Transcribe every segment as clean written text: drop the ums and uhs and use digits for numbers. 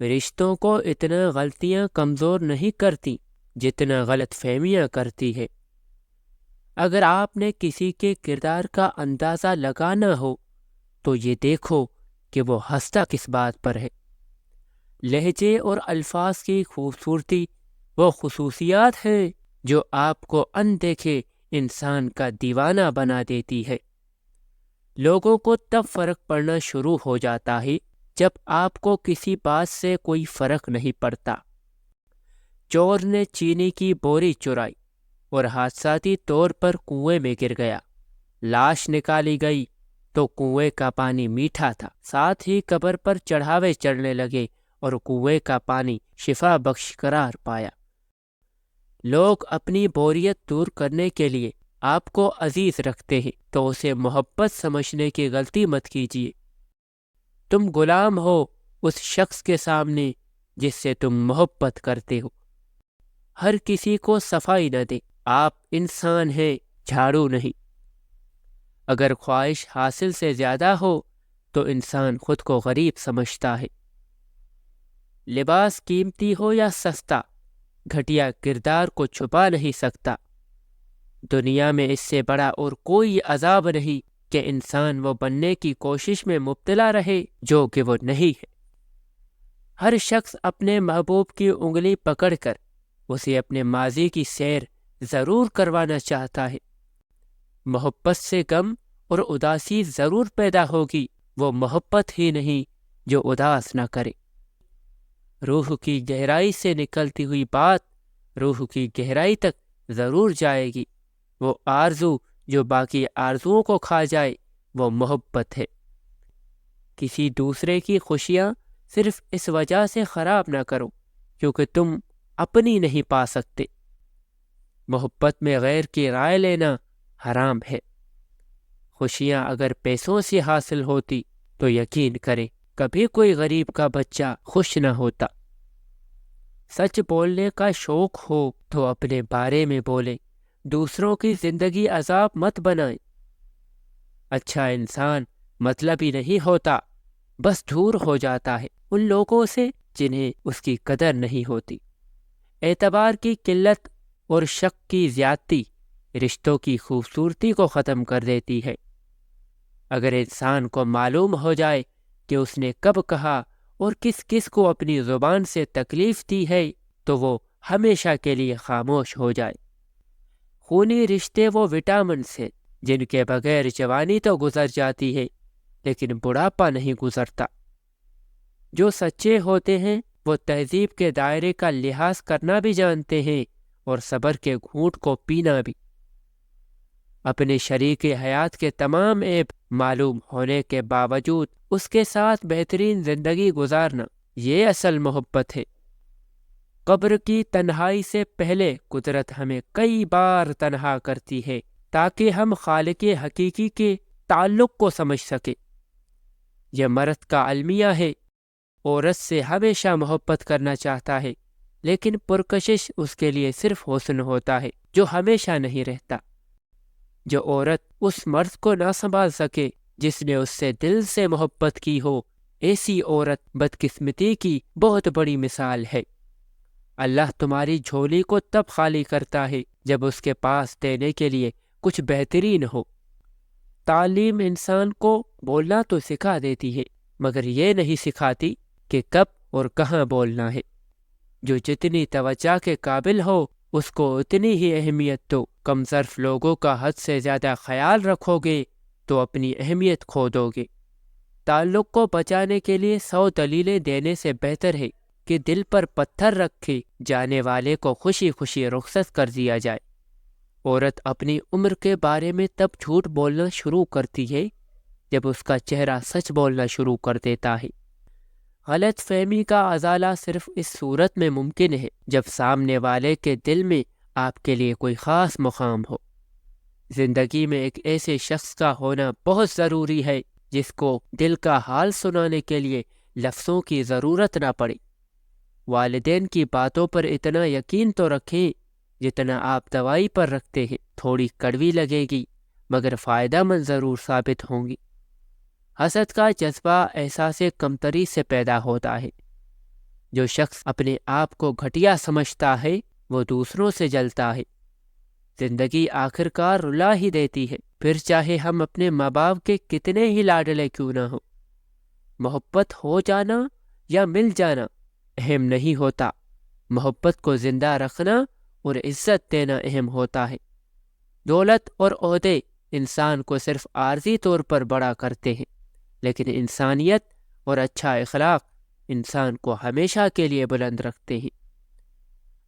رشتوں کو اتنا غلطیاں کمزور نہیں کرتی جتنا غلط فہمیاں کرتی ہے۔ اگر آپ نے کسی کے کردار کا اندازہ لگانا ہو تو یہ دیکھو کہ وہ ہنستا کس بات پر ہے۔ لہجے اور الفاظ کی خوبصورتی وہ خصوصیات ہیں جو آپ کو اندیکھے انسان کا دیوانہ بنا دیتی ہے۔ لوگوں کو تب فرق پڑنا شروع ہو جاتا ہے جب آپ کو کسی بات سے کوئی فرق نہیں پڑتا۔ چور نے چینی کی بوری چرائی اور حادثاتی طور پر کنویں میں گر گیا۔ لاش نکالی گئی تو کنویں کا پانی میٹھا تھا، ساتھ ہی قبر پر چڑھاوے چڑھنے لگے اور کنویں کا پانی شفا بخش قرار پایا۔ لوگ اپنی بوریت دور کرنے کے لیے آپ کو عزیز رکھتے ہیں تو اسے محبت سمجھنے کی غلطی مت کیجیے۔ تم غلام ہو اس شخص کے سامنے جس سے تم محبت کرتے ہو۔ ہر کسی کو صفائی نہ دے، آپ انسان ہیں، جھاڑو نہیں۔ اگر خواہش حاصل سے زیادہ ہو تو انسان خود کو غریب سمجھتا ہے۔ لباس قیمتی ہو یا سستا، گھٹیا کردار کو چھپا نہیں سکتا۔ دنیا میں اس سے بڑا اور کوئی عذاب نہیں کہ انسان وہ بننے کی کوشش میں مبتلا رہے جو کہ وہ نہیں ہے۔ ہر شخص اپنے محبوب کی انگلی پکڑ کر اسے اپنے ماضی کی سیر ضرور کروانا چاہتا ہے۔ محبت سے غم اور اداسی ضرور پیدا ہوگی، وہ محبت ہی نہیں جو اداس نہ کرے۔ روح کی گہرائی سے نکلتی ہوئی بات روح کی گہرائی تک ضرور جائے گی۔ وہ آرزو جو باقی آرزوؤں کو کھا جائے وہ محبت ہے۔ کسی دوسرے کی خوشیاں صرف اس وجہ سے خراب نہ کرو کیونکہ تم اپنی نہیں پا سکتے۔ محبت میں غیر کی رائے لینا حرام ہے۔ خوشیاں اگر پیسوں سے حاصل ہوتی تو یقین کریں کبھی کوئی غریب کا بچہ خوش نہ ہوتا۔ سچ بولنے کا شوق ہو تو اپنے بارے میں بولیں، دوسروں کی زندگی عذاب مت بنائیں۔ اچھا انسان مطلبی نہیں ہوتا، بس دور ہو جاتا ہے ان لوگوں سے جنہیں اس کی قدر نہیں ہوتی۔ اعتبار کی قلت اور شک کی زیادتی رشتوں کی خوبصورتی کو ختم کر دیتی ہے۔ اگر انسان کو معلوم ہو جائے کہ اس نے کب کہا اور کس کس کو اپنی زبان سے تکلیف دی ہے تو وہ ہمیشہ کے لیے خاموش ہو جائے۔ خونی رشتے وہ وٹامنس ہیں جن کے بغیر جوانی تو گزر جاتی ہے لیکن بڑھاپا نہیں گزرتا۔ جو سچے ہوتے ہیں وہ تہذیب کے دائرے کا لحاظ کرنا بھی جانتے ہیں اور صبر کے گھونٹ کو پینا بھی۔ اپنے شریک حیات کے تمام عیب معلوم ہونے کے باوجود اس کے ساتھ بہترین زندگی گزارنا، یہ اصل محبت ہے۔ قبر کی تنہائی سے پہلے قدرت ہمیں کئی بار تنہا کرتی ہے تاکہ ہم خالق حقیقی کے تعلق کو سمجھ سکیں۔ یہ مرد کا المیہ ہے، عورت سے ہمیشہ محبت کرنا چاہتا ہے لیکن پرکشش اس کے لیے صرف حسن ہوتا ہے جو ہمیشہ نہیں رہتا۔ جو عورت اس مرد کو نہ سنبھال سکے جس نے اس سے دل سے محبت کی ہو، ایسی عورت بدقسمتی کی بہت بڑی مثال ہے۔ اللہ تمہاری جھولی کو تب خالی کرتا ہے جب اس کے پاس دینے کے لیے کچھ بہترین ہو۔ تعلیم انسان کو بولنا تو سکھا دیتی ہے مگر یہ نہیں سکھاتی کہ کب اور کہاں بولنا ہے۔ جو جتنی توجہ کے قابل ہو اس کو اتنی ہی اہمیت دو۔ کم ظرف لوگوں کا حد سے زیادہ خیال رکھو گے تو اپنی اہمیت کھو دو گے۔ تعلق کو بچانے کے لیے 100 دلیلیں دینے سے بہتر ہے کہ دل پر پتھر رکھے جانے والے کو خوشی خوشی رخصت کر دیا جائے۔ عورت اپنی عمر کے بارے میں تب جھوٹ بولنا شروع کرتی ہے جب اس کا چہرہ سچ بولنا شروع کر دیتا ہے۔ غلط فہمی کا ازالہ صرف اس صورت میں ممکن ہے جب سامنے والے کے دل میں آپ کے لیے کوئی خاص مقام ہو۔ زندگی میں ایک ایسے شخص کا ہونا بہت ضروری ہے جس کو دل کا حال سنانے کے لیے لفظوں کی ضرورت نہ پڑے۔ والدین کی باتوں پر اتنا یقین تو رکھیں جتنا آپ دوائی پر رکھتے ہیں۔ تھوڑی کڑوی لگے گی مگر فائدہ مند ضرور ثابت ہوں گی۔ حسد کا جذبہ احساس کمتری سے پیدا ہوتا ہے۔ جو شخص اپنے آپ کو گھٹیا سمجھتا ہے وہ دوسروں سے جلتا ہے۔ زندگی آخر کار رلا ہی دیتی ہے، پھر چاہے ہم اپنے ماں باپ کے کتنے ہی لاڈلے کیوں نہ ہو۔ محبت ہو جانا یا مل جانا اہم نہیں ہوتا، محبت کو زندہ رکھنا اور عزت دینا اہم ہوتا ہے۔ دولت اور عہدے انسان کو صرف عارضی طور پر بڑا کرتے ہیں، لیکن انسانیت اور اچھا اخلاق انسان کو ہمیشہ کے لیے بلند رکھتے ہیں۔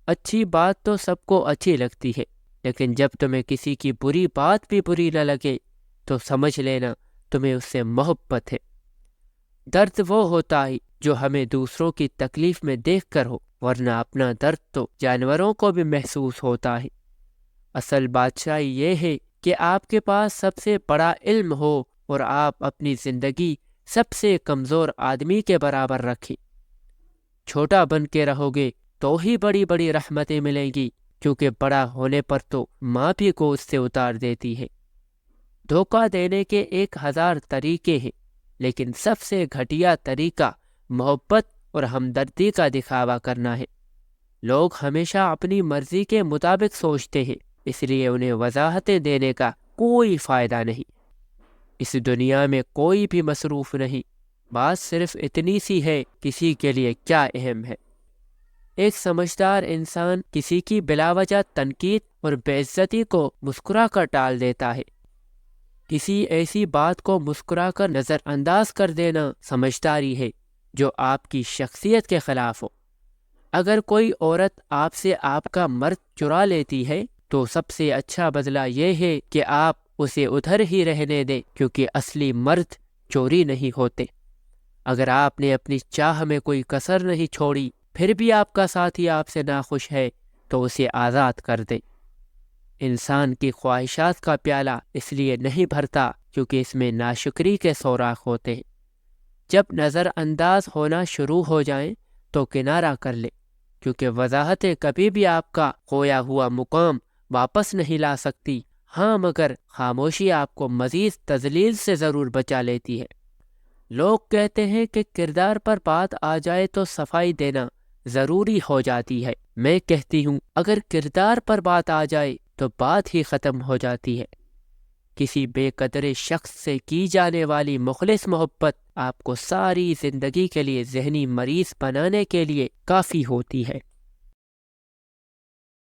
اچھی بات تو سب کو اچھی لگتی ہے، لیکن جب تمہیں کسی کی بری بات بھی بری نہ لگے تو سمجھ لینا تمہیں اس سے محبت ہے۔ درد وہ ہوتا ہے جو ہمیں دوسروں کی تکلیف میں دیکھ کر ہو، ورنہ اپنا درد تو جانوروں کو بھی محسوس ہوتا ہے۔ اصل بادشاہی یہ ہے کہ آپ کے پاس سب سے بڑا علم ہو اور آپ اپنی زندگی سب سے کمزور آدمی کے برابر رکھیں۔ چھوٹا بن کے رہو گے تو ہی بڑی بڑی رحمتیں ملیں گی، کیونکہ بڑا ہونے پر تو ماں بھی گود سے اتار دیتی ہے۔ دھوکہ دینے کے 1000 طریقے ہیں، لیکن سب سے گھٹیا طریقہ محبت اور ہمدردی کا دکھاوا کرنا ہے۔ لوگ ہمیشہ اپنی مرضی کے مطابق سوچتے ہیں، اس لیے انہیں وضاحتیں دینے کا کوئی فائدہ نہیں۔ اس دنیا میں کوئی بھی مصروف نہیں، بات صرف اتنی سی ہے کسی کے لیے کیا اہم ہے۔ ایک سمجھدار انسان کسی کی بلا وجہ تنقید اور بے عزتی کو مسکرا کر ٹال دیتا ہے۔ کسی ایسی بات کو مسکرا کر نظر انداز کر دینا سمجھداری ہے جو آپ کی شخصیت کے خلاف ہو۔ اگر کوئی عورت آپ سے آپ کا مرد چرا لیتی ہے تو سب سے اچھا بدلہ یہ ہے کہ آپ اسے ادھر ہی رہنے دیں، کیونکہ اصلی مرد چوری نہیں ہوتے۔ اگر آپ نے اپنی چاہ میں کوئی کسر نہیں چھوڑی پھر بھی آپ کا ساتھی آپ سے ناخوش ہے تو اسے آزاد کر دیں۔ انسان کی خواہشات کا پیالہ اس لیے نہیں بھرتا کیونکہ اس میں ناشکری کے سوراخ ہوتے ہیں۔ جب نظر انداز ہونا شروع ہو جائیں تو کنارہ کر لیں، کیونکہ وضاحتیں کبھی بھی آپ کا کھویا ہوا مقام واپس نہیں لا سکتی۔ ہاں، مگر خاموشی آپ کو مزید تذلیل سے ضرور بچا لیتی ہے۔ لوگ کہتے ہیں کہ کردار پر بات آ جائے تو صفائی دینا ضروری ہو جاتی ہے۔ میں کہتی ہوں اگر کردار پر بات آ جائے تو بات ہی ختم ہو جاتی ہے۔ کسی بے قدر شخص سے کی جانے والی مخلص محبت آپ کو ساری زندگی کے لیے ذہنی مریض بنانے کے لیے کافی ہوتی ہے۔